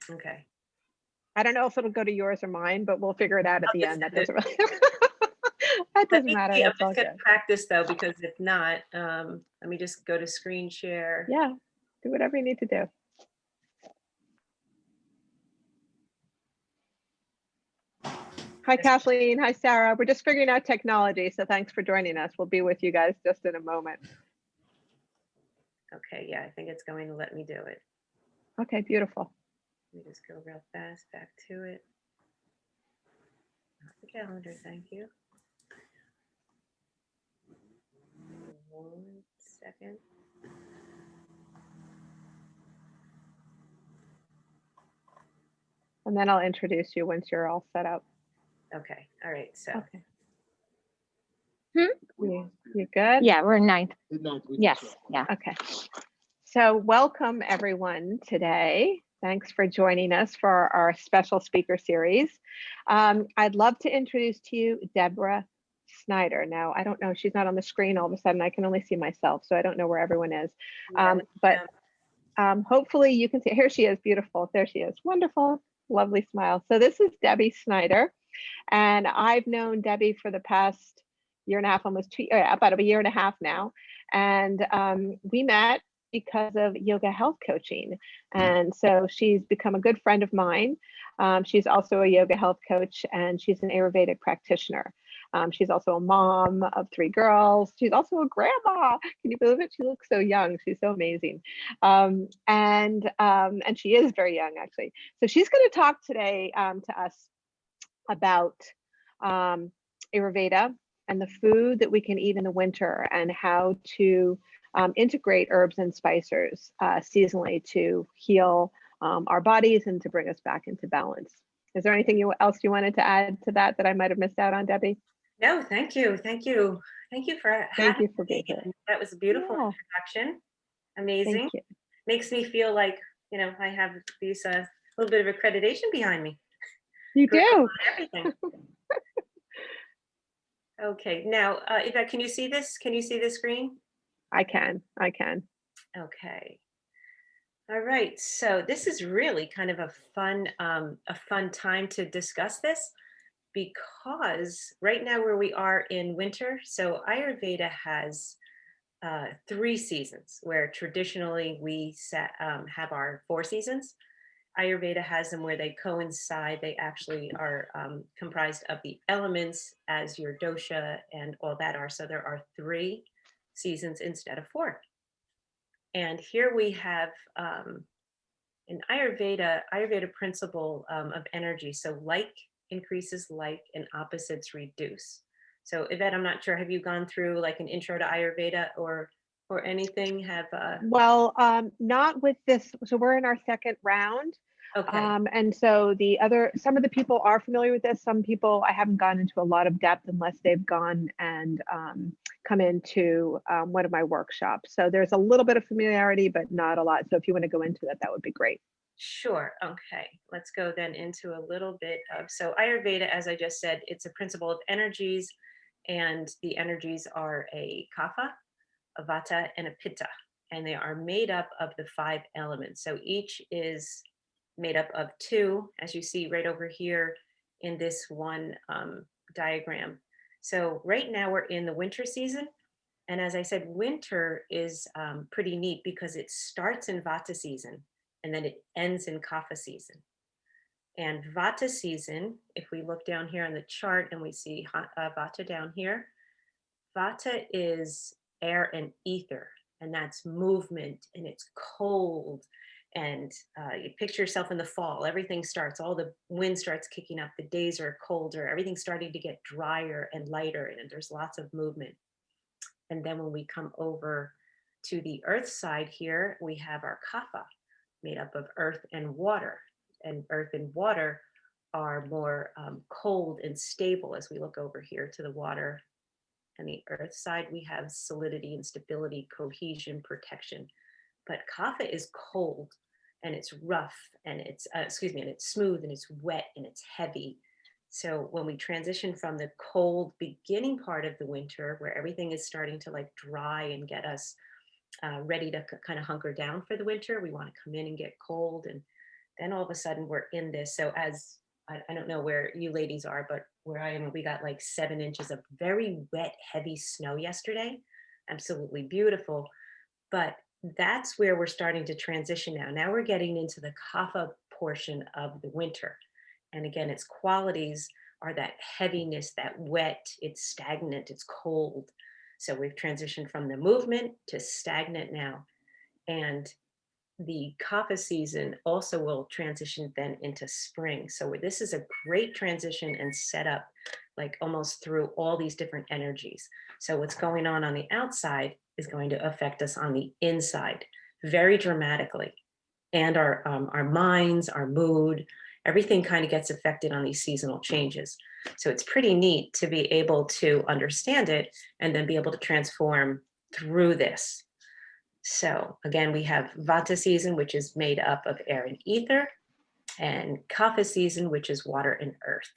Okay. I don't know if it'll go to yours or mine, but we'll figure it out at I'll the just end. That send it. doesn't really that Let doesn't me matter. see. I'm That's all just gonna good. practice though, because if not, let me just go to screen share. Yeah, do whatever you need to do. Hi, Just- Kathleen. Hi, Sarah. We're just figuring out technology, so thanks for joining us. We'll be with you guys just in a moment. Okay, yeah, I think it's going to let me do it. Okay, beautiful. Let me just go real fast back to it. Not the calendar, thank you. 1 second. And then I'll introduce you once you're all set up. Okay, all right, so. Okay. We You, lost you. you good? Yeah, we're ninth. Good night. We Yes, lost yeah. Okay. So welcome everyone today. Thanks for joining us for our special speaker series. I'd love to introduce to you Deborah Snyder. Now, I don't know, she's not on the screen all of a sudden. I can only see myself, so I don't know where everyone is. But hopefully you can see, here she is, beautiful. There she is, wonderful, lovely smile. So this is Debbie Snyder, and I've known Debbie for the past year and a half, almost about a year and a half now. And we met because of yoga health coaching. And so she's become a good friend of mine. She's also a yoga health coach, and she's an Ayurvedic practitioner. She's also a mom of 3 girls. She's also a grandma. Can you believe it? She looks so young. She's so amazing. And she is very young, actually. So she's going to talk today to us about Ayurveda and the food that we can eat in the winter, and how to integrate herbs and spices seasonally to heal our bodies and to bring us back into balance. Is there anything else you wanted to add to that I might have missed out on, Debbie? No, thank you. Thank you. Thank you for Thank having you for being me. here. That was a beautiful Yeah, introduction. Amazing. thank you. Makes me feel like, I have these little bit of accreditation behind me. You Great do. on everything. Okay, now, Yvette, can you see this? Can you see the screen? I can. Okay. All right. So this is really kind of a fun time to discuss this, because right now where we are in winter, so Ayurveda has 3 seasons, where traditionally we have our 4 seasons. Ayurveda has them where they coincide. They actually are comprised of the elements as your dosha and all that are. So there are 3 seasons instead of 4. And here we have an Ayurveda principle of energy. So like increases like, and opposites reduce. So Yvette, I'm not sure, have you gone through like an intro to Ayurveda or anything? Well, not with this. So we're in our second round. Okay. And so some of the people are familiar with this. Some people I haven't gone into a lot of depth unless they've gone and come into one of my workshops. So there's a little bit of familiarity, but not a lot. So if you want to go into that, that would be great. Sure. Okay. Let's go then into a little bit of, so Ayurveda, as I just said, it's a principle of energies, and the energies are a kapha, a vata, and a pitta, and they are made up of the 5 elements. So each is made up of 2, as you see right over here in this one diagram. So right now we're in the winter season. And as I said, winter is pretty neat because it starts in vata season and then it ends in kapha season. And vata season, if we look down here on the chart and we see vata down here, vata is air and ether, and that's movement, and it's cold. And you picture yourself in the fall, everything starts, all the wind starts kicking up, the days are colder, everything's starting to get drier and lighter, and there's lots of movement. And then when we come over to the earth side here, we have our kapha, made up of earth and water. And earth and water are more cold and stable. As we look over here to the water and the earth side, we have solidity and stability, cohesion, protection. But kapha is cold, and it's rough, and it's and it's smooth, and it's wet, and it's heavy. So when we transition from the cold beginning part of the winter, where everything is starting to like dry and get us ready to kind of hunker down for the winter, we want to come in and get cold and then all of a sudden we're in this. So as I don't know where you ladies are, but where I am, we got like 7 inches of very wet, heavy snow yesterday. Absolutely beautiful. But that's where we're starting to transition now. Now we're getting into the kapha portion of the winter. And again, its qualities are that heaviness, that wet, it's stagnant, it's cold. So we've transitioned from the movement to stagnant now. And the kapha season also will transition then into spring. So this is a great transition and setup, like almost through all these different energies. So what's going on the outside is going to affect us on the inside very dramatically. And our minds, our mood, everything kind of gets affected on these seasonal changes. So it's pretty neat to be able to understand it and then be able to transform through this. So again, we have Vata season, which is made up of air and ether, and Kapha season, which is water and earth.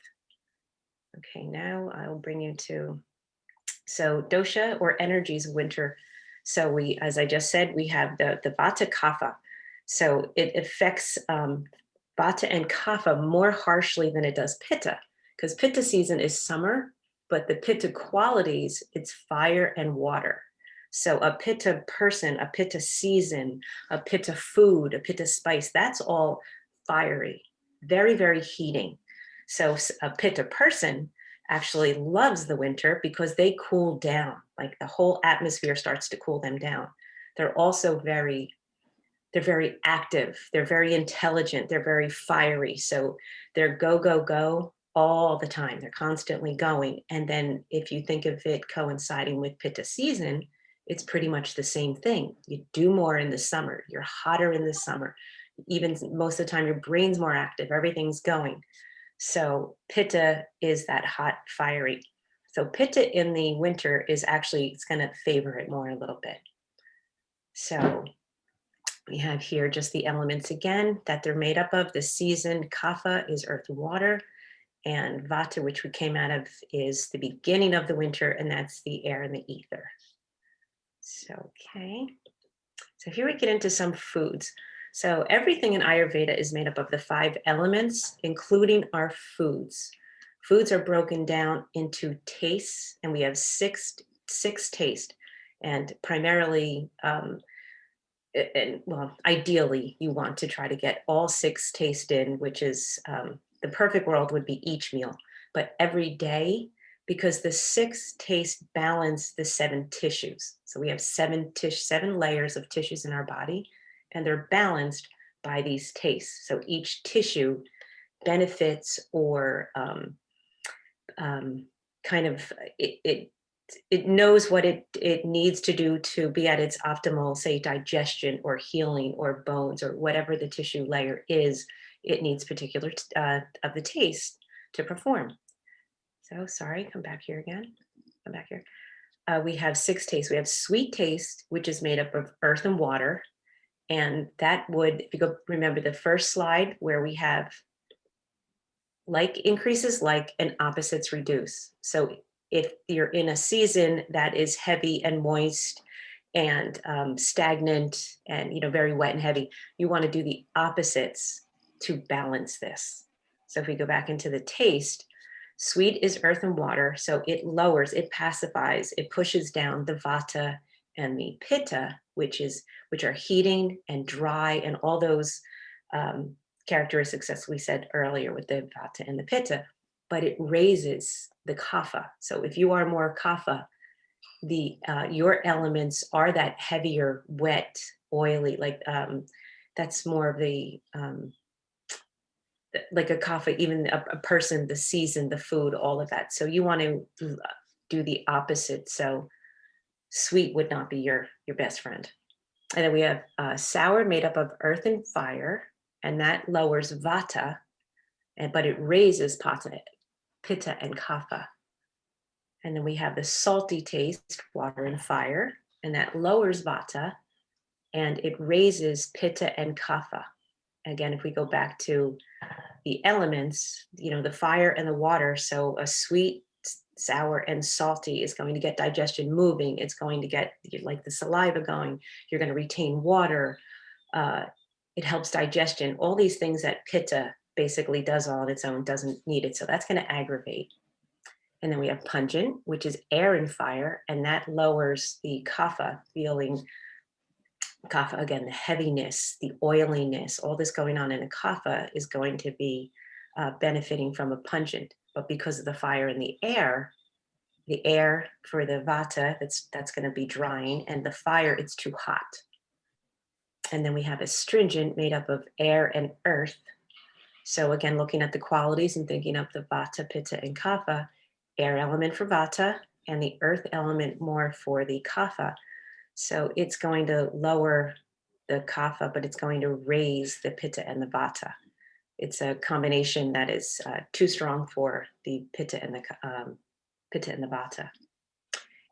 Okay, now I'll bring you to, so dosha or energies winter. So we, as I just said, we have the Vata Kapha. So it affects Vata and Kapha more harshly than it does Pitta, because Pitta season is summer, but the Pitta qualities, it's fire and water. So a Pitta person, a Pitta season, a Pitta food, a Pitta spice, that's all fiery, very, very heating. So a Pitta person actually loves the winter because they cool down, like the whole atmosphere starts to cool them down. They're also they're very active, they're very intelligent, they're very fiery. So they're go, go, go all the time. They're constantly going. And then if you think of it coinciding with Pitta season, it's pretty much the same thing. You do more in the summer, you're hotter in the summer. Even most of the time, your brain's more active, everything's going. So Pitta is that hot, fiery. So Pitta in the winter is actually, it's going to favor it more a little bit. So we have here just the elements again that they're made up of. The season, Kapha is earth and water, and Vata, which we came out of, is the beginning of the winter, and that's the air and the ether. So, okay. So here we get into some foods. So everything in Ayurveda is made up of the 5 elements, including our foods. Foods are broken down into tastes, and we have six tastes. And primarily, well, ideally, you want to try to get all 6 tastes in, which is the perfect world would be each meal. But every day, because the 6 tastes balance the 7 tissues. So we have 7 layers of tissues in our body, and they're balanced by these tastes. So each tissue benefits or kind of it knows what it needs to do to be at its optimal, say, digestion or healing or bones or whatever the tissue layer is. It needs particular of the taste to perform. So sorry, come back here again. Come back here. We have 6 tastes. We have sweet taste, which is made up of earth and water. And that would, if you go remember the first slide where we have like increases like and opposites reduce. So if you're in a season that is heavy and moist and stagnant and very wet and heavy, you want to do the opposites to balance this. So if we go back into the taste, sweet is earth and water, so it lowers, it pacifies, it pushes down the vata and the pitta, which are heating and dry and all those characteristics, as we said earlier, with the vata and the pitta, but it raises the kapha. So if you are more kapha, your elements are that heavier, wet, oily, like that's more of the like a kapha, even a person, the season, the food, all of that. So you want to do the opposite. So sweet would not be your best friend. And then we have sour, made up of earth and fire, and that lowers vata, but it raises pitta and kapha. And then we have the salty taste, water and fire, and that lowers vata, and it raises pitta and kapha. Again, if we go back to the elements, the fire and the water, so a sweet, sour, and salty is going to get digestion moving. It's going to get like the saliva going. You're going to retain water. It helps digestion, all these things that pitta basically does all on its own, doesn't need it. So that's going to aggravate. And then we have pungent, which is air and fire, and that lowers the kapha feeling. Kapha, again, the heaviness, the oiliness, all this going on in a kapha is going to be benefiting from a pungent. But because of the fire and the air for the vata, that's going to be drying, and the fire, it's too hot. And then we have astringent made up of air and earth. So again, looking at the qualities and thinking of the vata, pitta, and kapha, air element for vata and the earth element more for the kapha. So it's going to lower the kapha, but it's going to raise the pitta and the vata. It's a combination that is too strong for the pitta and the vata.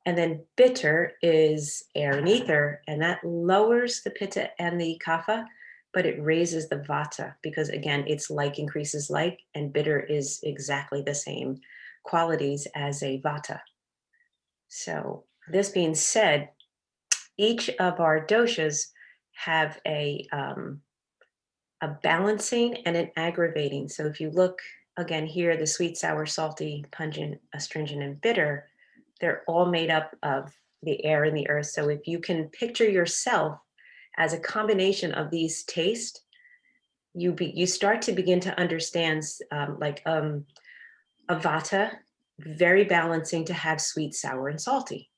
And then bitter is air and ether, and that lowers the pitta and the kapha, but it raises the vata because, again, it's like increases like, and bitter is exactly the same qualities as a vata. So this being said, each of our doshas have a balancing and an aggravating. So if you look again here, the sweet, sour, salty, pungent, astringent, and bitter, they're all made up of the air and the earth. So if you can picture yourself as a combination of these tastes, you start to begin to understand a vata, very balancing to have sweet, sour, and salty.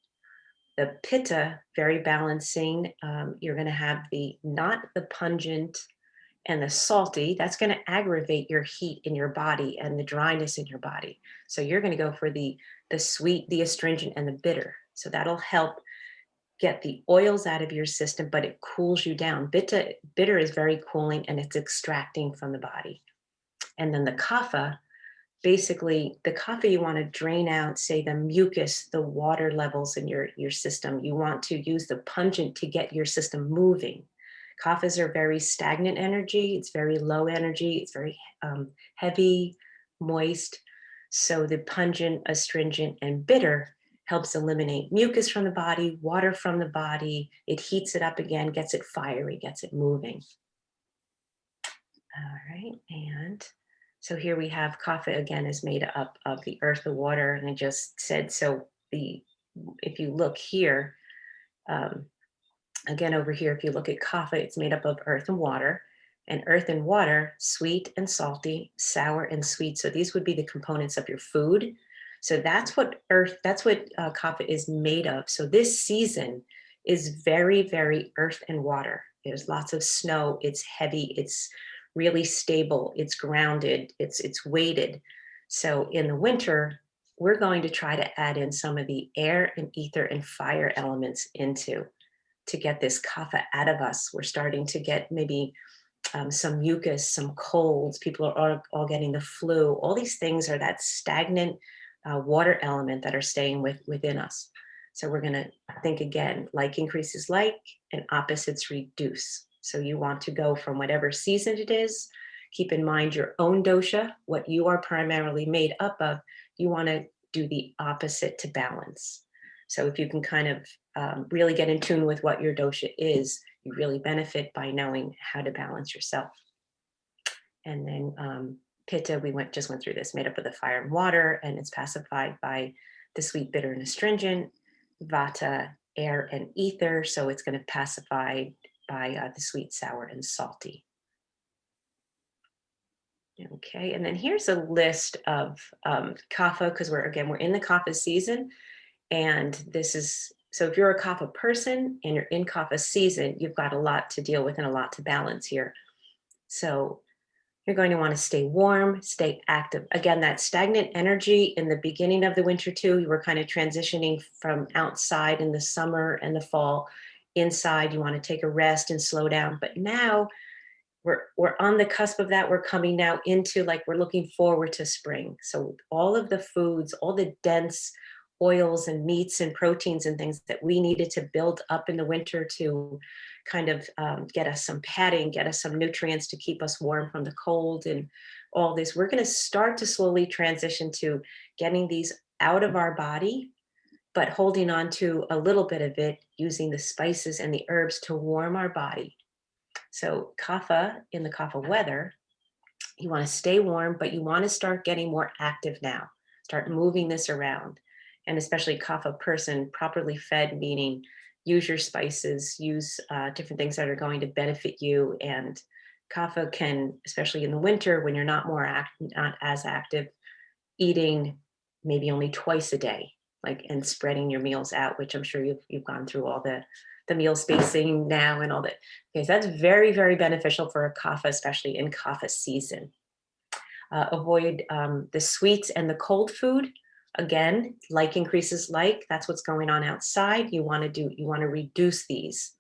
The pitta, very balancing. You're going to have not the pungent and the salty. That's going to aggravate your heat in your body and the dryness in your body. So you're going to go for the sweet, the astringent, and the bitter. So that'll help get the oils out of your system, but it cools you down. Bitter is very cooling, and it's extracting from the body. And then the kapha, basically the kapha, you want to drain out, say, the mucus, the water levels in your system. You want to use the pungent to get your system moving. Kaphas are very stagnant energy. It's very low energy. It's very heavy, moist. So the pungent, astringent, and bitter helps eliminate mucus from the body, water from the body. It heats it up again, gets it fiery, gets it moving. All right, and so here we have kapha again is made up of the earth, the water, and I just said, so if you look here, again over here, if you look at kapha, it's made up of earth and water, sweet and salty, sour and sweet. So these would be the components of your food. So that's what kapha is made of. So this season is very, very earth and water. There's lots of snow. It's heavy. It's really stable. It's grounded. It's weighted. So in the winter, we're going to try to add in some of the air and ether and fire elements to get this kapha out of us. We're starting to get maybe some mucus, some colds. People are all getting the flu. All these things are that stagnant water element that are staying within us. So we're going to think again, like increases like and opposites reduce. So you want to go from whatever season it is. Keep in mind your own dosha, what you are primarily made up of. You want to do the opposite to balance. So if you can kind of really get in tune with what your dosha is, you really benefit by knowing how to balance yourself. And then pitta, just went through this, made up of the fire and water, and it's pacified by the sweet, bitter, and astringent. Vata, air and ether, so it's going to pacify by the sweet, sour, and salty. Okay, and then here's a list of kapha, because we're in the kapha season, and this is, so if you're a kapha person and you're in kapha season, you've got a lot to deal with and a lot to balance here. So you're going to want to stay warm, stay active. Again, that stagnant energy in the beginning of the winter too, you were kind of transitioning from outside in the summer and the fall. Inside, you want to take a rest and slow down. But now we're on the cusp of that. We're coming now into, like, we're looking forward to spring. So all of the foods, all the dense oils and meats and proteins and things that we needed to build up in the winter to kind of get us some padding, get us some nutrients to keep us warm from the cold and all this. We're going to start to slowly transition to getting these out of our body, but holding on to a little bit of it, using the spices and the herbs to warm our body. So kapha, in the kapha weather, you want to stay warm, but you want to start getting more active now. Start moving this around. And especially kapha person, properly fed, meaning use your spices, use different things that are going to benefit you. And kapha can, especially in the winter when you're not as active, eating maybe only twice a day, like, and spreading your meals out, which I'm sure you've gone through all the meal spacing now and all that. Okay, so that's very, very beneficial for a kapha, especially in kapha season. Avoid the sweets and the cold food. Again, like increases like. That's what's going on outside. You want to reduce these.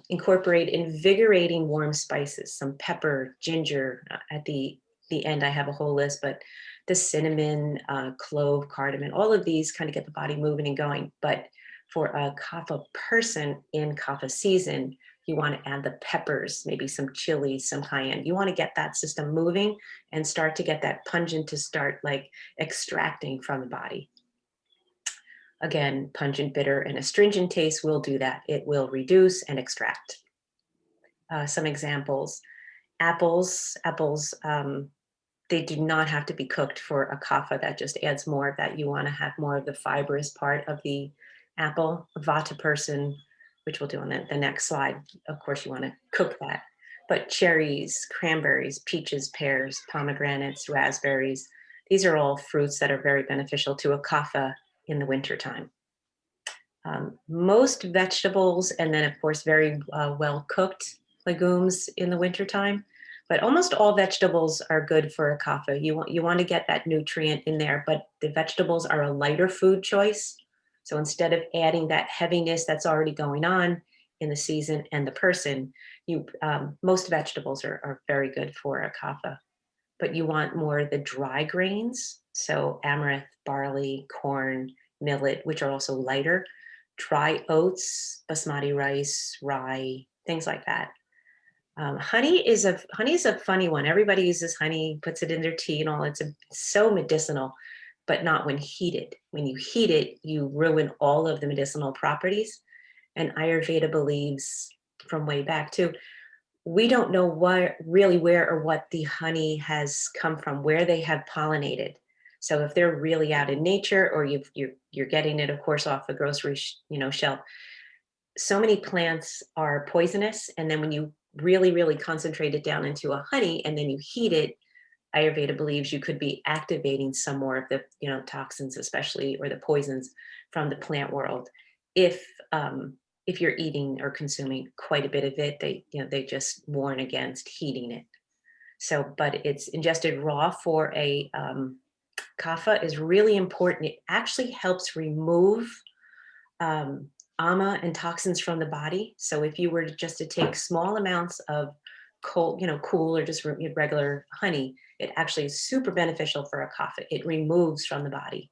Incorporate invigorating warm spices, some pepper, ginger. At the end, I have a whole list, but the cinnamon, clove, cardamom, all of these kind of get the body moving and going. But for a kapha person in kapha season, you want to add the peppers, maybe some chili, some cayenne. You want to get that system moving and start to get that pungent to start like extracting from the body. Again, pungent, bitter, and astringent taste will do that. It will reduce and extract. Some examples: apples, they do not have to be cooked for a kapha. That just adds more of that. You want to have more of the fibrous part of the apple. Vata person, which we'll do on the next slide, of course you want to cook that. But cherries, cranberries, peaches, pears, pomegranates, raspberries, these are all fruits that are very beneficial to a kapha in the wintertime. Most vegetables, and then of course very well cooked legumes in the wintertime, but almost all vegetables are good for a kapha. You want to get that nutrient in there, but the vegetables are a lighter food choice. So instead of adding that heaviness that's already going on in the season and the person, most vegetables are very good for a kapha. But you want more of the dry grains, so amaranth, barley, corn, millet, which are also lighter, dry oats, basmati rice, rye, things like that. Honey is a funny one. Everybody uses honey, puts it in their tea and all. It's so medicinal, but not when heated. When you heat it, you ruin all of the medicinal properties. And Ayurveda believes, from way back too, we don't know where or what the honey has come from, where they have pollinated. So if they're really out in nature, or you're getting it, of course, off the grocery shelf, so many plants are poisonous. And then when you really, really concentrate it down into a honey and then you heat it, Ayurveda believes you could be activating some more of the toxins, especially, or the poisons from the plant world. If you're eating or consuming quite a bit of it, they just warn against heating it. So, but it's ingested raw for a kapha is really important. It actually helps remove ama and toxins from the body. So if you were just to take small amounts of cold, cool or just regular honey, it actually is super beneficial for a kapha. It removes from the body.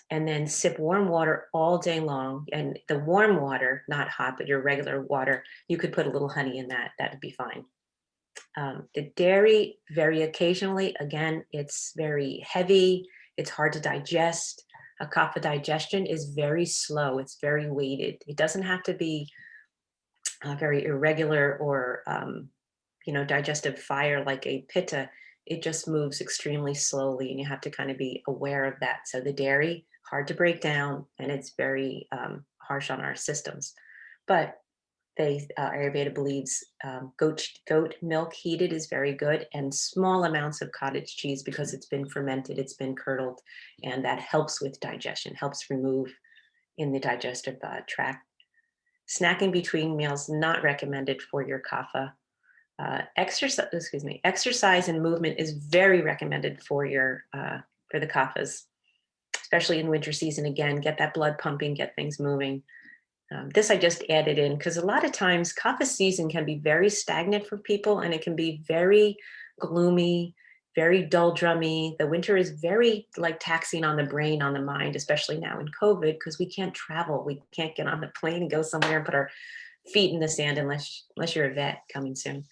And then sip warm water all day long. And the warm water, not hot, but your regular water, you could put a little honey in that. That would be fine. The dairy, very occasionally, again, it's very heavy. It's hard to digest. A kapha digestion is very slow. It's very weighted. It doesn't have to be very irregular or, digestive fire like a pitta. It just moves extremely slowly, and you have to kind of be aware of that. So the dairy, hard to break down, and it's very harsh on our systems. But Ayurveda believes goat milk heated is very good, and small amounts of cottage cheese, because it's been fermented, it's been curdled, and that helps with digestion, helps remove in the digestive tract. Snacking between meals, not recommended for your kapha. Exercise and movement is very recommended for the kaphas, especially in winter season. Again, get that blood pumping, get things moving. This I just added in because a lot of times kapha season can be very stagnant for people, and it can be very gloomy, very doldrummy. The winter is very taxing on the brain, on the mind, especially now in COVID, because we can't travel. We can't get on the plane and go somewhere and put our feet in the sand unless you're a vet coming soon.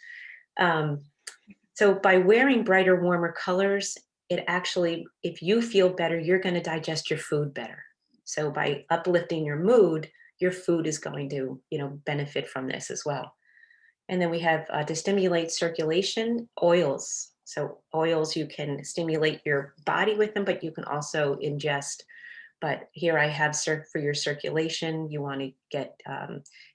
So by wearing brighter, warmer colors, it actually, if you feel better, you're going to digest your food better. So by uplifting your mood, your food is going to, benefit from this as well. And then we have to stimulate circulation, oils. So oils, you can stimulate your body with them, but you can also ingest. But here I have for your circulation, you want to get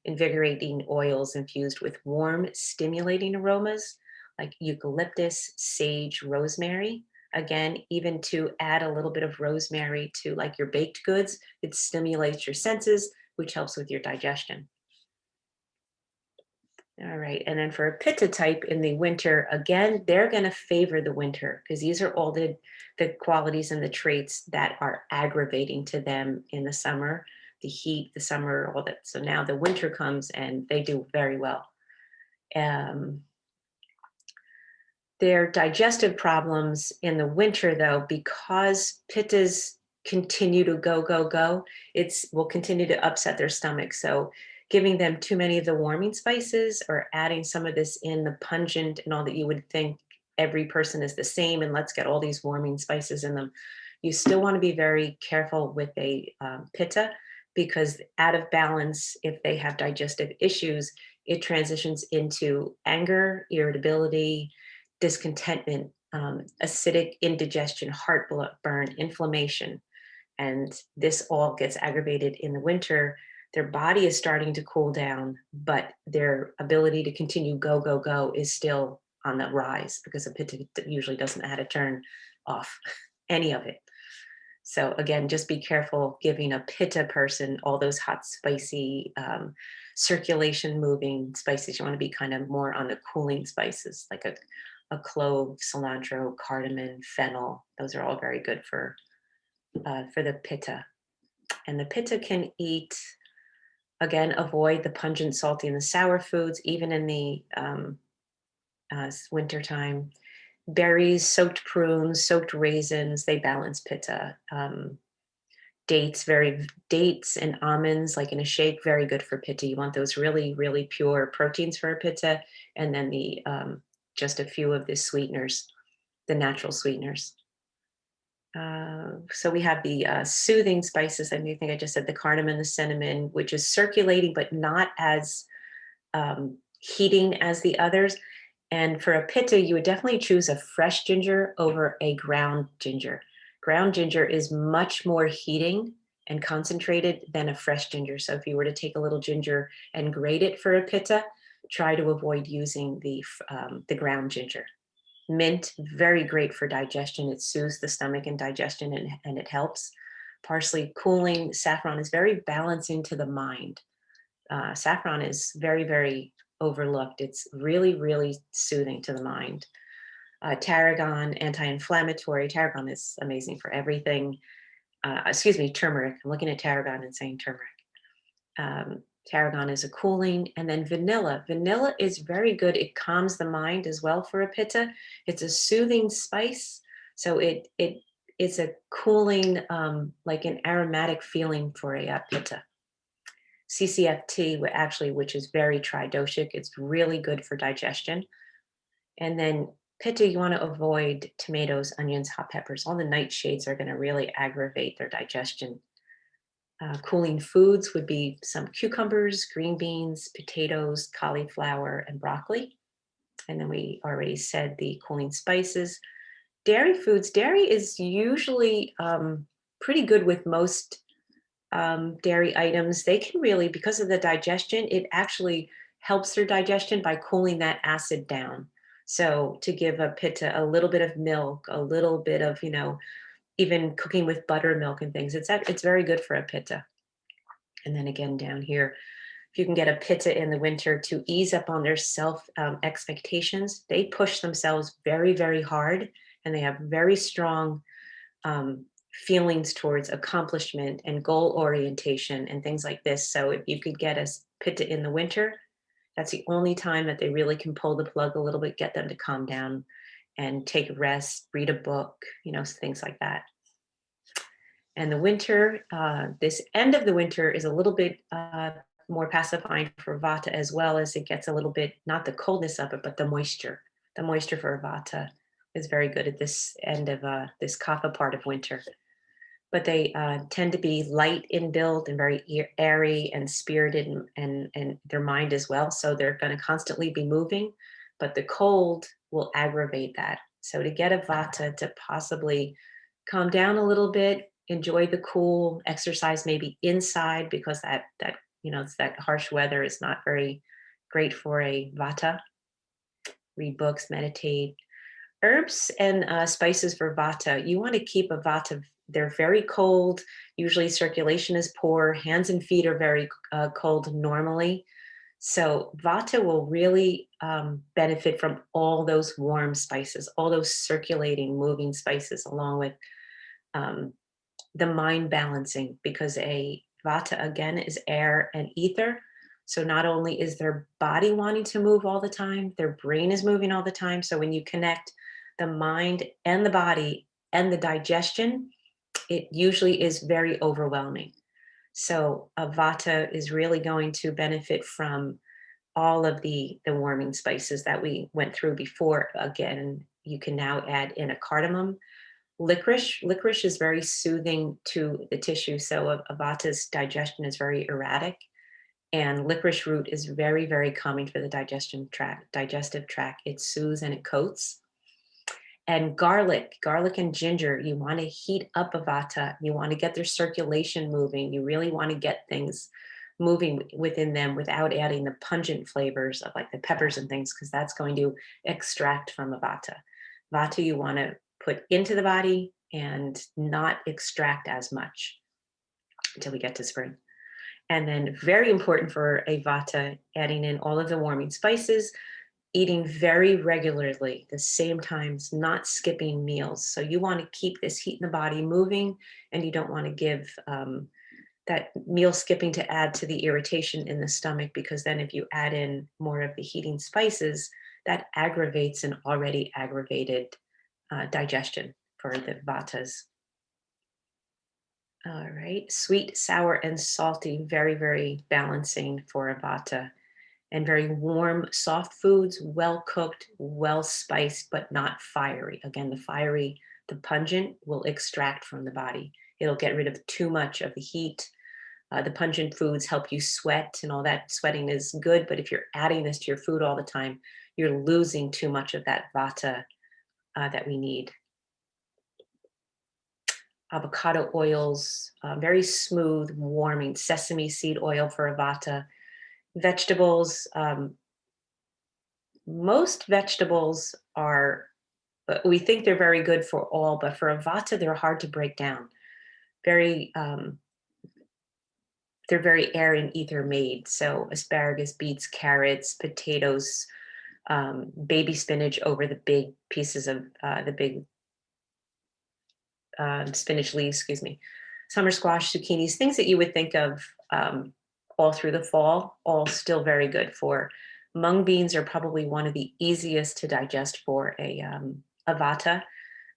invigorating oils infused with warm, stimulating aromas like eucalyptus, sage, rosemary. Again, even to add a little bit of rosemary to like your baked goods, it stimulates your senses, which helps with your digestion. All right, and then for a pitta type in the winter, again, they're going to favor the winter because these are all the qualities and the traits that are aggravating to them in the summer, the heat, the summer, all that. So now the winter comes and they do very well. Um, their digestive problems in the winter, though, because pittas continue to go, it's will continue to upset their stomach. So giving them too many of the warming spices or adding some of this in the pungent and all that you would think every person is the same and let's get all these warming spices in them. You still want to be very careful with a pitta because out of balance, if they have digestive issues, it transitions into anger, irritability, discontentment, acidic indigestion, heartburn, inflammation. And this all gets aggravated in the winter. Their body is starting to cool down, but their ability to continue go is still on the rise because a pitta usually doesn't know how to turn off any of it. So again, just be careful giving a pitta person all those hot, spicy, circulation moving spices. You want to be kind of more on the cooling spices, like a clove, cilantro, cardamom, fennel. Those are all very good for the pitta. And the pitta can eat, again, avoid the pungent, salty, and the sour foods, even in the wintertime. Berries, soaked prunes, soaked raisins, they balance pitta. Dates and almonds, like in a shake, very good for pitta. You want those really, really pure proteins for a pitta, and then the just a few of the sweeteners, the natural sweeteners. So we have the soothing spices. I think I just said the cardamom, the cinnamon, which is circulating but not as heating as the others. And for a pitta, you would definitely choose a fresh ginger over a ground ginger. Ground ginger is much more heating and concentrated than a fresh ginger. So if you were to take a little ginger and grate it for a pitta, try to avoid using the ground ginger. Mint, very great for digestion. It soothes the stomach and digestion and it helps. Parsley, cooling. Saffron is very balancing to the mind. Saffron is very, very overlooked. It's really, really soothing to the mind. Tarragon, anti-inflammatory. Tarragon is amazing for everything. Excuse me, turmeric. I'm looking at tarragon and saying turmeric. Tarragon is a cooling, and then vanilla. Vanilla is very good. It calms the mind as well for a pitta. It's a soothing spice, so it is a cooling, like an aromatic feeling for a pitta. CCFT, actually, which is very tridoshic. It's really good for digestion. And then pitta, you want to avoid tomatoes, onions, hot peppers. All the nightshades are going to really aggravate their digestion. Cooling foods would be some cucumbers, green beans, potatoes, cauliflower, and broccoli. And then we already said the cooling spices. Dairy foods. Dairy is usually pretty good with most dairy items. They can really, because of the digestion, it actually helps their digestion by cooling that acid down. So to give a pitta a little bit of milk, a little bit of, even cooking with buttermilk and things, it's very good for a pitta. And then again down here, if you can get a pitta in the winter to ease up on their self expectations, they push themselves very, very hard, and they have very strong feelings towards accomplishment and goal orientation and things like this. So if you could get a pitta in the winter, that's the only time that they really can pull the plug a little bit, get them to calm down and take a rest, read a book, things like that. And the winter, this end of the winter is a little bit more pacifying for vata, as well as it gets a little bit, not the coldness of it, but the moisture. The moisture for vata is very good at this end of this kapha part of winter. but they tend to be light in build and very airy and spirited, and their mind as well. So they're going to constantly be moving, but the cold will aggravate that. So to get a vata to possibly calm down a little bit, enjoy the cool, exercise maybe inside, because that it's that harsh weather is not very great for a vata. Read books, meditate. Herbs and spices for vata. You want to keep a vata. They're very cold. Usually circulation is poor. Hands and feet are very cold normally. So vata will really benefit from all those warm spices, all those circulating, moving spices, along with um, the mind balancing, because a vata again is air and ether. So not only is their body wanting to move all the time, their brain is moving all the time. So when you connect the mind and the body and the digestion, it usually is very overwhelming. So a vata is really going to benefit from all of the warming spices that we went through before. Again, you can now add in a cardamom. Licorice is very soothing to the tissue. So a vata's digestion is very erratic, and licorice root is very, very calming for the digestive tract. It soothes and it coats. And garlic and ginger, you want to heat up a vata. You want to get their circulation moving. You really want to get things moving within them without adding the pungent flavors of like the peppers and things, because that's going to extract from a vata. Vata you want to put into the body and not extract as much until we get to spring. And then very important for a vata, adding in all of the warming spices, eating very regularly, the same times, not skipping meals. So you want to keep this heat in the body moving, and you don't want to give that meal skipping to add to the irritation in the stomach, because then if you add in more of the heating spices, that aggravates an already aggravated digestion for the vatas. All right, sweet, sour, and salty, very, very balancing for a vata. And very warm, soft foods, well cooked, well spiced, but not fiery. Again, the pungent will extract from the body. It'll get rid of too much of the heat. The pungent foods help you sweat, and all that sweating is good. But if you're adding this to your food all the time, you're losing too much of that vata that we need. Avocado oils, very smooth, warming. Sesame seed oil for a vata. Vegetables, most vegetables are, we think they're very good for all, but for a vata, they're hard to break down. Very, they're very air and ether made. So asparagus, beets, carrots, potatoes, baby spinach over the big pieces of the big spinach leaves, excuse me, summer squash, zucchinis, things that you would think of all through the fall, all still very good for. Mung beans are probably one of the easiest to digest for a vata.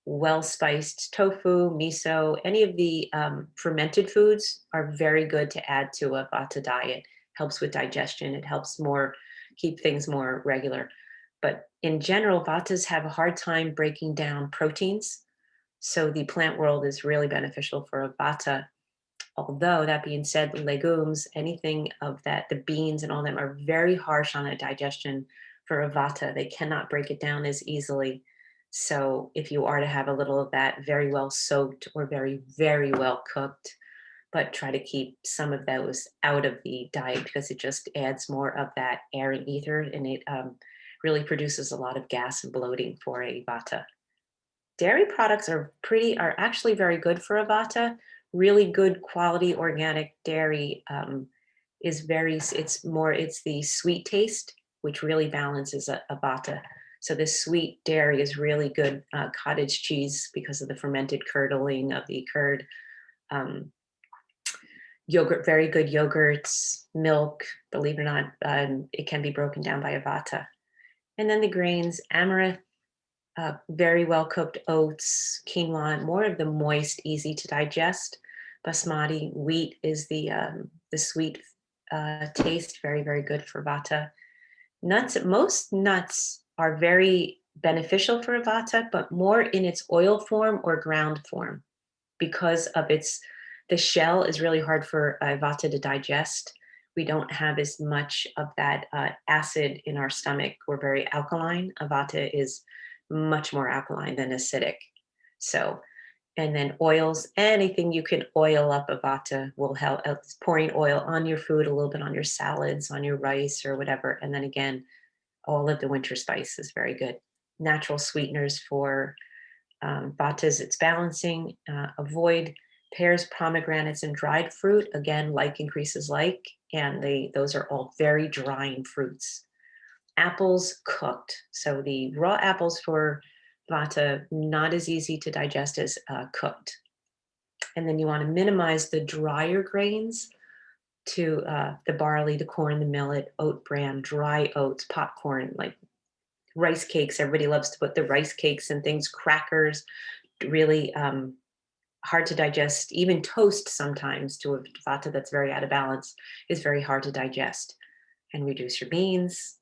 Well spiced tofu, miso, any of the fermented foods are very good to add to a vata diet. Helps with digestion. It helps more keep things more regular. But in general, vatas have a hard time breaking down proteins. So the plant world is really beneficial for a vata. Although that being said, legumes, anything of that, the beans and all them are very harsh on a digestion for a vata. They cannot break it down as easily. So if you are to have a little of that, very well soaked or very, very well cooked, but try to keep some of those out of the diet, because it just adds more of that air and ether, and it really produces a lot of gas and bloating for a vata. Dairy products are actually very good for a vata. Really good quality organic dairy is it's the sweet taste, which really balances a vata. So this sweet dairy is really good. Cottage cheese, because of the fermented curdling of the curd. Yogurt, very good yogurts, milk, believe it or not, it can be broken down by a vata. And then the grains, amaranth, very well cooked oats, quinoa, more of the moist, easy to digest. Basmati wheat is the sweet taste, very, very good for vata. Most nuts are very beneficial for a vata, but more in its oil form or ground form. because of the shell is really hard for vata to digest. We don't have as much of that acid in our stomach. We're very alkaline. Vata is much more alkaline than acidic. So, and then oils, anything you can oil up a vata will help. Pouring oil on your food, a little bit on your salads, on your rice or whatever. And then again, all of the winter spice is very good. Natural sweeteners for vatas, it's balancing. Avoid pears, pomegranates, and dried fruit. Again, like increases like, and those are all very drying fruits. Apples cooked. So the raw apples for vata, not as easy to digest as cooked. And then you want to minimize the drier grains to the barley, the corn, the millet, oat bran, dry oats, popcorn, like rice cakes. Everybody loves to put the rice cakes and things, crackers, really hard to digest. Even toast sometimes to a vata that's very out of balance is very hard to digest. And reduce your beans.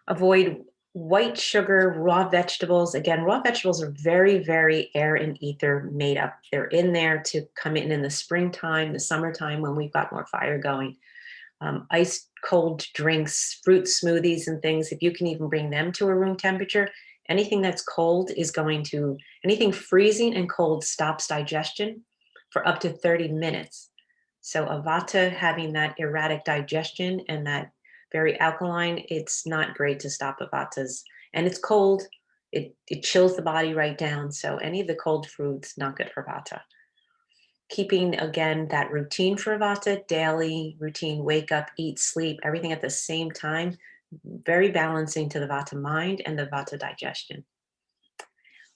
Avoid white sugar, raw vegetables. Again, raw vegetables are very, very air and ether made up. They're in there to come in the springtime, the summertime when we've got more fire going. Ice cold drinks, fruit smoothies and things, if you can even bring them to a room temperature, anything that's cold is going to, anything freezing and cold stops digestion for up to 30 minutes. So a vata having that erratic digestion and that very alkaline, it's not great to stop a vatas. And it's cold, it chills the body right down. So any of the cold foods, not good for vata. Keeping, again, that routine for vata, daily routine, wake up, eat, sleep, everything at the same time, very balancing to the vata mind and the vata digestion.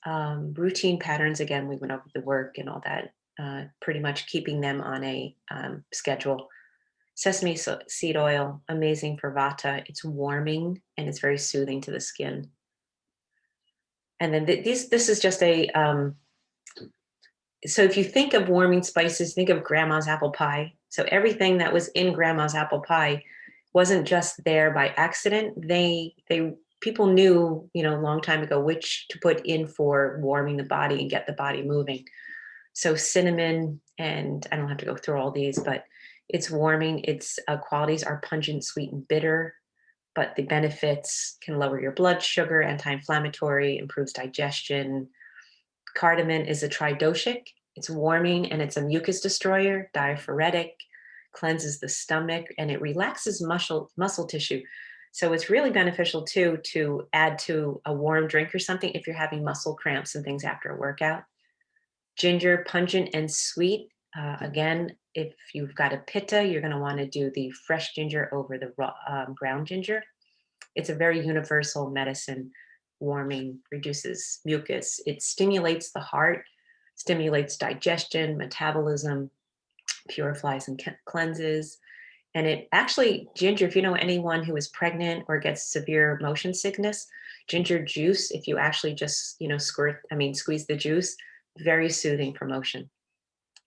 Routine patterns, again, we went over the work and all that, pretty much keeping them on a schedule. Sesame seed oil, amazing for vata. It's warming and it's very soothing to the skin. And then this is just a, so if you think of warming spices, think of grandma's apple pie. So everything that was in grandma's apple pie wasn't just there by accident. People knew, a long time ago, which to put in for warming the body and get the body moving. So cinnamon, and I don't have to go through all these, but it's warming. Its qualities are pungent, sweet, and bitter, but the benefits can lower your blood sugar, anti-inflammatory, improves digestion. Cardamom is a tridoshic. It's warming and it's a mucus destroyer, diaphoretic, cleanses the stomach, and it relaxes muscle tissue. So it's really beneficial too to add to a warm drink or something if you're having muscle cramps and things after a workout. Ginger, pungent and sweet. Again, if you've got a pitta, you're going to want to do the fresh ginger over the raw, ground ginger. It's a very universal medicine, warming, reduces mucus. It stimulates the heart, stimulates digestion, metabolism, purifies and cleanses. And it actually, ginger, if you know anyone who is pregnant or gets severe motion sickness, ginger juice, if you actually just, squeeze the juice, very soothing for motion.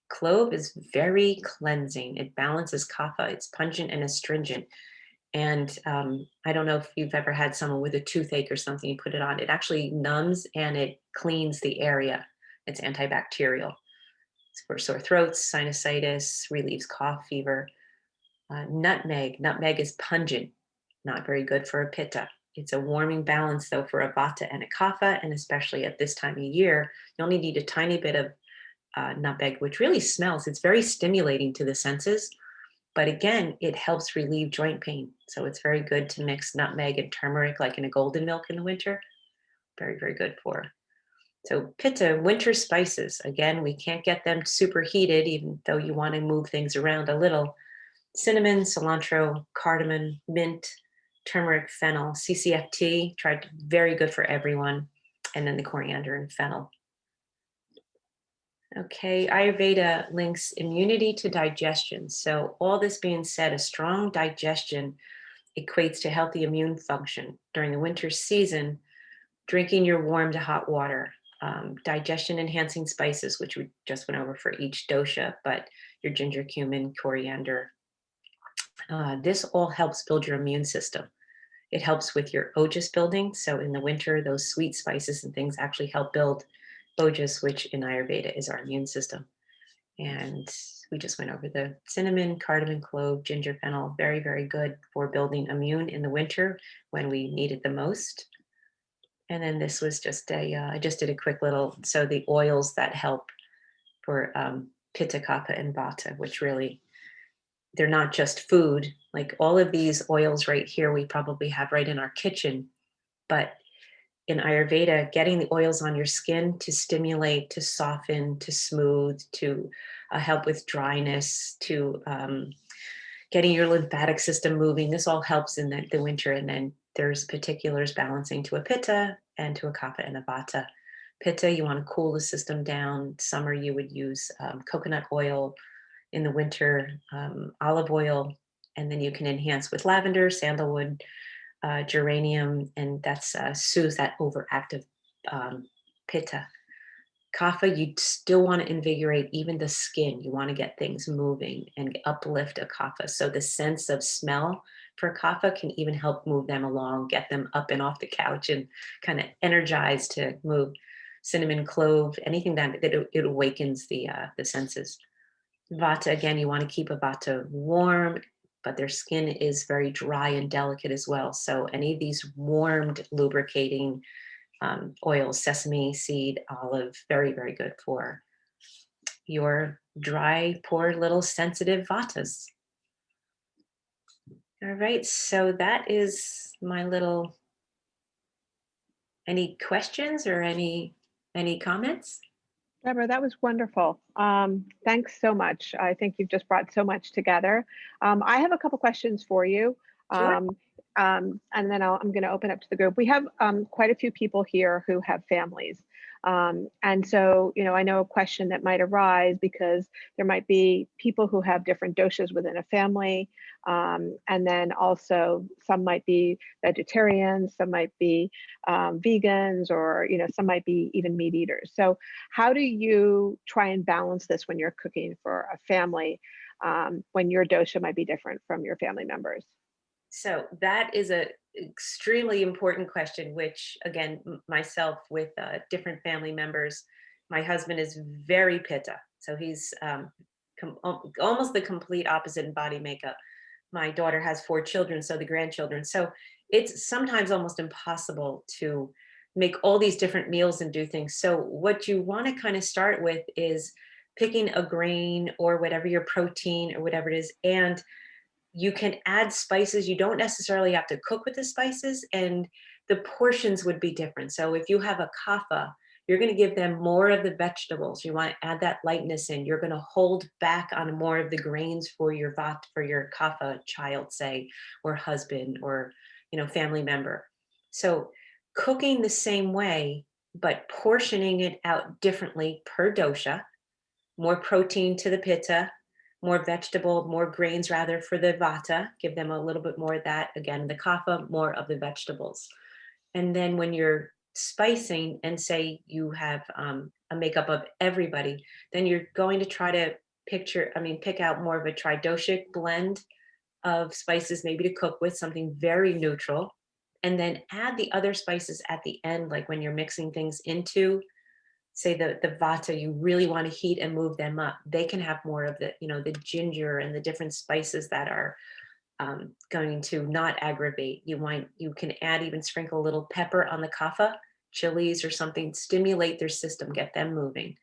Clove is very cleansing. It balances kapha. It's pungent and astringent. And I don't know if you've ever had someone with a toothache or something, you put it on, it actually numbs and it cleans the area. It's antibacterial. It's for sore throats, sinusitis, relieves cough, fever. Nutmeg is pungent, not very good for a pitta. It's a warming balance though for a vata and a kapha, and especially at this time of year, you only need a tiny bit of nutmeg, which really smells. It's very stimulating to the senses, but again, it helps relieve joint pain. So it's very good to mix nutmeg and turmeric, like in a golden milk in the winter. Very, very good for. So pitta, winter spices. Again, we can't get them super heated, even though you want to move things around a little. Cinnamon, cilantro, cardamom, mint, turmeric, fennel, CCFT, tried very good for everyone. And then the coriander and fennel. Okay, Ayurveda links immunity to digestion. So all this being said, a strong digestion equates to healthy immune function. During the winter season, drinking your warm to hot water, digestion enhancing spices, which we just went over for each dosha, but your ginger, cumin, coriander. This all helps build your immune system. It helps with your ojas building. So in the winter, those sweet spices and things actually help build ojas, which in Ayurveda is our immune system. And we just went over the cinnamon, cardamom, clove, ginger, fennel. Very, very good for building immune in the winter when we need it the most. And then this was just I just did a quick little, so the oils that help for pitta, kapha, and vata, which really, they're not just food. Like all of these oils right here, we probably have right in our kitchen. But in Ayurveda, getting the oils on your skin to stimulate, to soften, to smooth, to help with dryness, to getting your lymphatic system moving. This all helps in the winter. And then there's particulars balancing to a pitta and to a kapha and a vata. Pitta, you want to cool the system down. Summer, you would use coconut oil. In the winter, olive oil. And then you can enhance with lavender, sandalwood, geranium, and that's soothes that overactive pitta. Kapha, you still want to invigorate even the skin. You want to get things moving and uplift a kapha. So the sense of smell for kapha can even help move them along, get them up and off the couch and kind of energized to move. Cinnamon, clove, anything that it awakens the senses. Vata, again, you want to keep a vata warm, but their skin is very dry and delicate as well. So any of these warmed, lubricating oils, sesame seed, olive, very, very good for your dry, poor little sensitive vatas. All right, so that is my little, any questions or any comments? Deborah, that was wonderful. Thanks so much. I think you've just brought so much together. I have a couple questions for you. Sure. And then I'm going to open up to the group. We have quite a few people here who have families. And so, I know a question that might arise because there might be people who have different doshas within a family. And then also some might be vegetarians, some might be vegans, or, some might be even meat eaters. So how do you try and balance this when you're cooking for a family, when your dosha might be different from your family members? So that is a extremely important question, which again, myself with different family members, my husband is very pitta. So he's almost the complete opposite in body makeup. My daughter has 4 children, so the grandchildren. So it's sometimes almost impossible to make all these different meals and do things. So what you want to kind of start with is picking a grain or whatever your protein or whatever it is, and you can add spices. You don't necessarily have to cook with the spices, and the portions would be different. So if you have a kapha, you're going to give them more of the vegetables. You want to add that lightness in. You're going to hold back on more of the grains for your for your kapha child, say, or husband, or family member. So cooking the same way, but portioning it out differently per dosha. More protein to the pitta, more vegetable, more grains rather for the vata. Give them a little bit more of that. Again, the kapha, more of the vegetables. And then when you're spicing and say you have a makeup of everybody, then you're going to try to pick out more of a tridoshic blend of spices, maybe to cook with something very neutral. And then add the other spices at the end, like when you're mixing things into, say, the vata, you really want to heat and move them up. They can have more of the ginger and the different spices that are going to not aggravate. You can add, even sprinkle a little pepper on the kapha, chilies or something, stimulate their system, get them moving.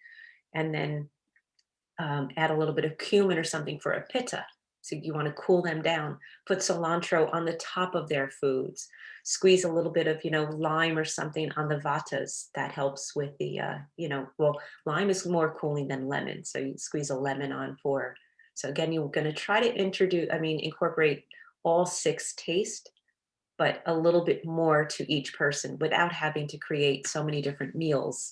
And then add a little bit of cumin or something for a pitta. So you want to cool them down. Put cilantro on the top of their foods. Squeeze a little bit of, lime or something on the vatas. That helps with the, well, lime is more cooling than lemon. So you squeeze a lemon on for. So again, you're going to try to incorporate all 6 tastes, but a little bit more to each person without having to create so many different meals.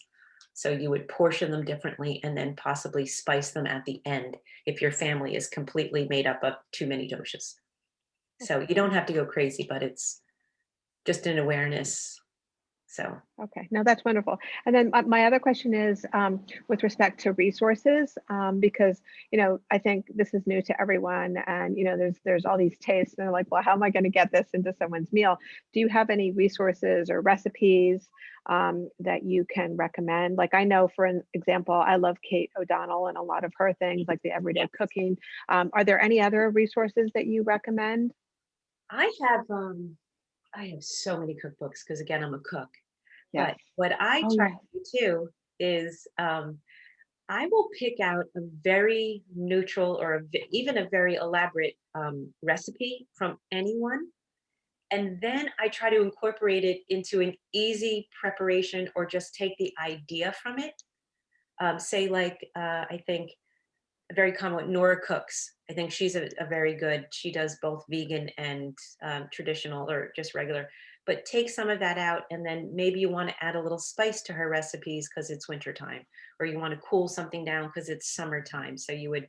So you would portion them differently and then possibly spice them at the end if your family is completely made up of too many doshas. So you don't have to go crazy, but it's just an awareness. So Okay, no, that's wonderful. And then my other question is with respect to resources, because I think this is new to everyone, and there's all these tastes, and they're like, well, how am I going to get this into someone's meal? Do you have any resources or recipes that you can recommend? Like I know, for an example, I love Kate O'Donnell and a lot of her things, like the yeah, everyday cooking. Are there any other resources that you recommend? I have I have so many cookbooks because again, I'm a cook. Yes. But what I Oh, try yes. to do too is I will pick out a very neutral or even a very elaborate recipe from anyone. And then I try to incorporate it into an easy preparation or just take the idea from it. Say, like, I think a very common one, Nora cooks. I think she's a very good, she does both vegan and traditional or just regular. But take some of that out, and then maybe you want to add a little spice to her recipes because it's wintertime, or you want to cool something down because it's summertime. So you would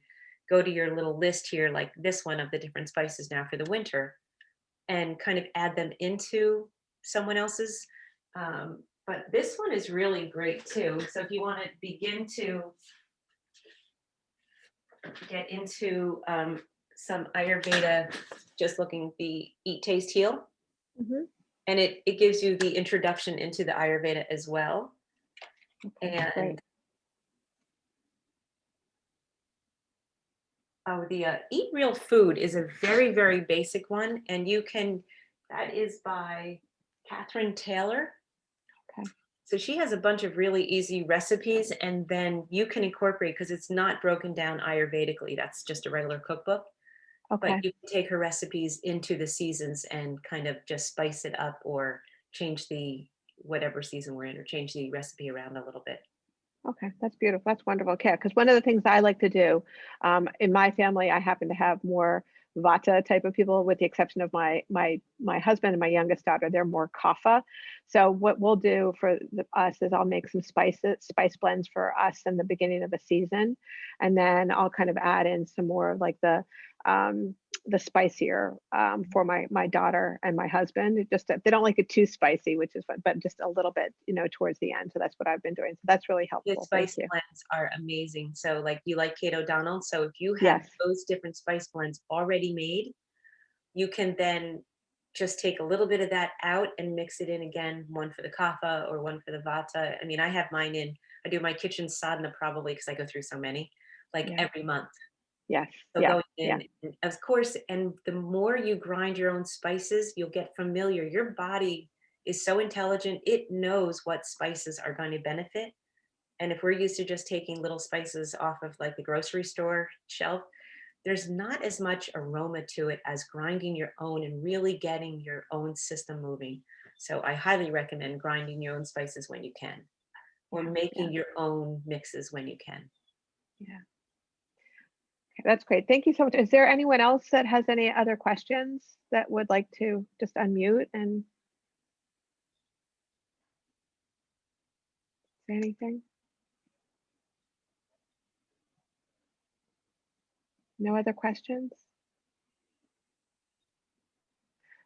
go to your little list here, like this one of the different spices now for the winter, and kind of add them into someone else's. But this one is really great too. So if you want to begin to get into some Ayurveda, just looking the Eat, Taste, Heal. Hmm. And it gives you the introduction into the Ayurveda as well. Okay, great. And the Eat Real Food is a very, very basic one. And that is by Catherine Taylor. Okay. So she has a bunch of really easy recipes, and then you can incorporate because it's not broken down Ayurvedically. That's just a regular cookbook. But Okay. you can take her recipes into the seasons and kind of just spice it up or change the whatever season we're in or change the recipe around a little bit. Okay, that's beautiful. That's wonderful. Okay, because one of the things I like to do in my family, I happen to have more Vata type of people, with the exception of my husband and my youngest daughter. They're more Kapha. So what we'll do for us is I'll make some spice blends for us in the beginning of the season, and then I'll kind of add in some more of like um, the spicier for my daughter and my husband. It just they don't like it too spicy, which is fun, but just a little bit, towards the end. So that's what I've been doing. So that's really The helpful. Thank spice you. blends are amazing. So like you like Kate O'Donnell. So if you have Yes. those different spice blends already made, you can then just take a little bit of that out and mix it in again, one for the Kapha or one for the Vata. I mean, I have mine in, I do my kitchen sadhana probably because I go through so many, like Yeah. every month. Yes. So Yeah. going Yeah. in, and of course, and the more you grind your own spices, you'll get familiar. Your body is so intelligent, it knows what spices are going to benefit. And if we're used to just taking little spices off of like the grocery store shelf, there's not as much aroma to it as grinding your own and really getting your own system moving. So I highly recommend grinding your own spices when you can, or Yeah. Yeah. making your own mixes when you can. Yeah. Okay, that's great. Thank you so much. Is there anyone else that has any other questions that would like to just unmute and say anything? No other questions?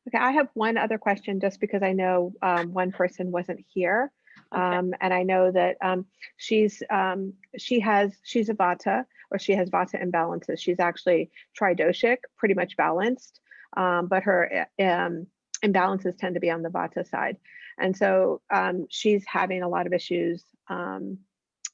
Okay, I have one other question just because I know one person wasn't here. Okay. And I know that she's a Vata, or she has Vata imbalances. She's actually tridoshic, pretty much balanced, but her imbalances tend to be on the Vata side. And so she's having a lot of issues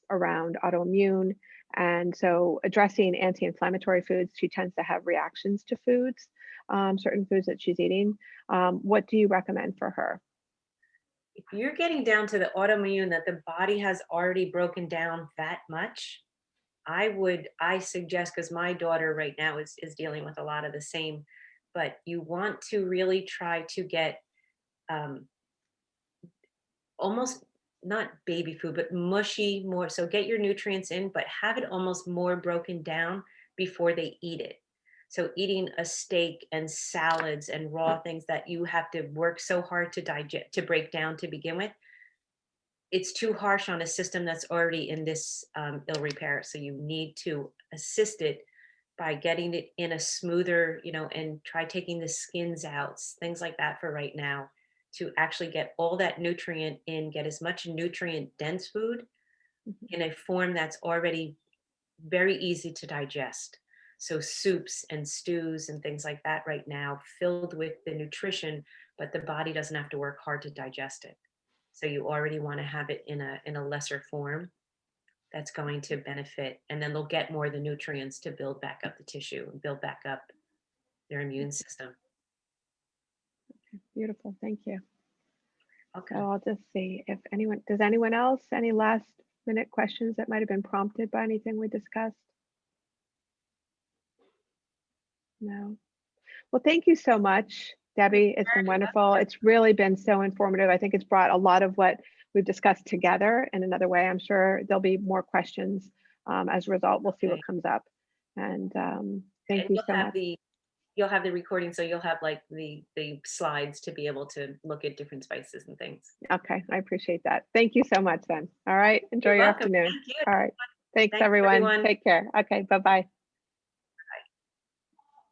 around autoimmune. And so addressing anti-inflammatory foods, she tends to have reactions to foods, certain foods that she's eating. What do you recommend for her? If you're getting down to the autoimmune that the body has already broken down that much, I suggest, because my daughter right now is dealing with a lot of the same, but you want to really try to get um, almost not baby food, but mushy more. So get your nutrients in, but have it almost more broken down before they eat it. So eating a steak and salads and raw things that you have to work so hard to digest, to break down to begin with, it's too harsh on a system that's already in this ill repair. So you need to assist it by getting it in a smoother, and try taking the skins out, things like that for right now. to actually get all that nutrient in, get as much nutrient dense food Mhm. in a form that's already very easy to digest. So soups and stews and things like that right now filled with the nutrition, but the body doesn't have to work hard to digest it. So you already want to have it in a lesser form that's going to benefit, and then they'll get more of the nutrients to build back up the tissue and build back up their immune system. Beautiful. Thank you. So Okay. I'll just see if does anyone else, any last minute questions that might have been prompted by anything we discussed? No. Well, thank you so much, You're Debbie. It's been very wonderful. welcome. It's really been so informative. I think it's brought a lot of what we've discussed together in another way. I'm sure there'll be more questions as a result. We'll see what Okay. comes up. And thank And you so much. you'll have the recording, so you'll have like the slides to be able to look at different spices and things. Okay, I appreciate that. Thank you so much then. All right, enjoy You're your welcome. afternoon. Thank you. All right. Thanks, Thanks, everyone. everyone. Take care. Okay, bye-bye.